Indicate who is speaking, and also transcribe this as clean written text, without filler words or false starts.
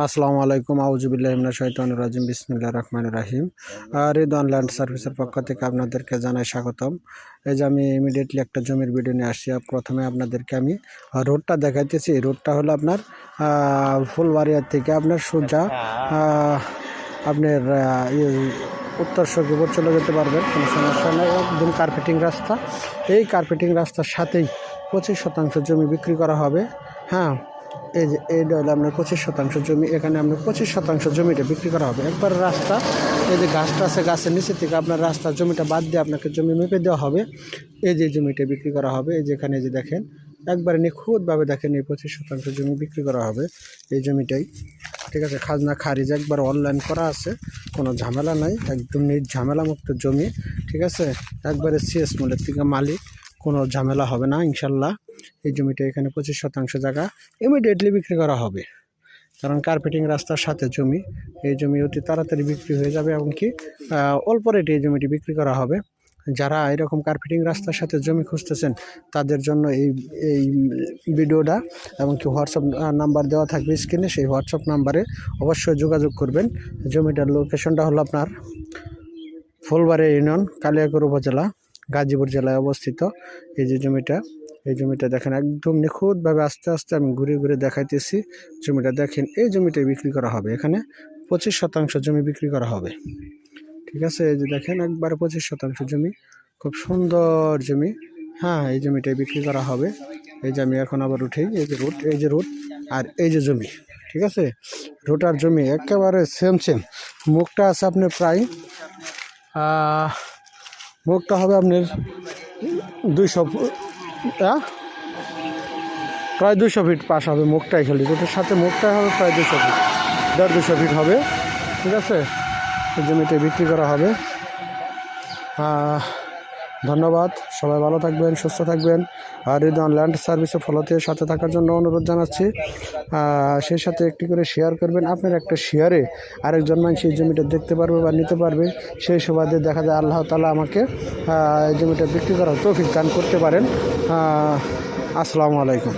Speaker 1: আসসালামু আলাইকুম আউযুবিল্লাহি মিনাশ শাইতানির রাজিম বিসমিল্লাহির রহমানির রহিম। রিদওয়ান ল্যান্ড সার্ভিসের পক্ষ থেকে আপনাদেরকে জানাই স্বাগতম। এই যে আমি ইমিডিয়েটলি একটা জমির ভিডিও নিয়ে আসছি। প্রথমে আপনাদেরকে আমি রোডটা দেখাইতেছি। রোডটা হলো আপনার ফুলবাড়িয়া থেকে আপনার সোজা আপনার উত্তর সখীপুর চলে যেতে পারবেন, কোনো সমস্যা নেই। একদম কার্পেটিং রাস্তা। এই কার্পেটিং রাস্তার সাথেই 25% জমি বিক্রি করা হবে। হ্যাঁ, এই যে এইটা হলো আপনার 25% জমি। এখানে আপনার 25% জমিটা বিক্রি করা হবে। একবার রাস্তা, এই যে গাছটা আছে, গাছের নিচে থেকে আপনার রাস্তা জমিটা বাদ দিয়ে আপনাকে জমি মেপে দেওয়া হবে। এই যে জমিটা বিক্রি করা হবে, এই যেখানে যে দেখেন একবারে নিখুঁতভাবে দেখেন এই 25% জমি বিক্রি করা হবে এই জমিটাই। ঠিক আছে, খাজনা খারিজ একবার অনলাইন করা আছে, কোনো ঝামেলা নাই, একদম ঝামেলামুক্ত জমি। ঠিক আছে, একবারে সিএস মূলের থেকে মালিক, কোনো ঝামেলা হবে না ইনশাল্লাহ। এই জমিটা এখানে 25% জায়গা ইমিডিয়েটলি বিক্রি করা হবে, কারণ কার্পেটিং রাস্তার সাথে জমি। এই জমি অতি তাড়াতাড়ি বিক্রি হয়ে যাবে এবং কি অল্প রেটে এই জমিটি বিক্রি করা হবে। যারা এরকম কার্পেটিং রাস্তার সাথে জমি খুঁজতেছেন তাদের জন্য এই এই ভিডিওটা, এবং কি হোয়াটসঅ্যাপ নাম্বার দেওয়া থাকবে স্ক্রিনে, সেই হোয়াটসঅ্যাপ নাম্বারে অবশ্যই যোগাযোগ করবেন। জমিটার লোকেশনটা হলো আপনার ফুলবাড়িয়া ইউনিয়ন, কালিয়াকৈর উপজেলা, গাজীপুর জেলায় অবস্থিত। এই যে জমিটা, এই জমিটা দেখেন একদম নিখুঁতভাবে আস্তে আস্তে আমি ঘুরে ঘুরে দেখাইতেছি। জমিটা দেখেন, এই জমিটা বিক্রি করা হবে। এখানে 25% জমি বিক্রি করা হবে। ঠিক আছে, এই যে দেখেন একবারে 25% জমি, খুব সুন্দর জমি। হ্যাঁ, এই জমিটাই বিক্রি করা হবে। এই যে আমি এখন আবার উঠেই, এই যে রুট, এই যে রুট আর এই যে জমি। ঠিক আছে, রুট আর জমি একেবারে সেম সেম। মুখটা আছে আপনার প্রায় মুখটা হবে আপনার 200, প্রায় 200 ফিট পাশ হবে মুখটাই, খালি রোডের সাথে মুখটাই হবে প্রায় 200 ফিট, 150 ফিট হবে। ঠিক আছে, এই জমিতে বিক্রি করা হবে। ধন্যবাদ, সবাই ভালো থাকবেন, সুস্থ থাকবেন। আর রিদওয়ান ল্যান্ড সার্ভিসে ফলোতে সাথে থাকার জন্য অনুরোধ জানাচ্ছি। সেই সাথে একটি করে শেয়ার করবেন। আপনার একটা শেয়ারে আরেকজন মানুষ এই জমিটা দেখতে পারবে বা নিতে পারবে। সেই সুবাদে দেখা যায় আল্লাহ তাআলা আমাকে এই জমিটা বিক্রি করার তৌফিক দান করতে পারেন। আসসালামু আলাইকুম।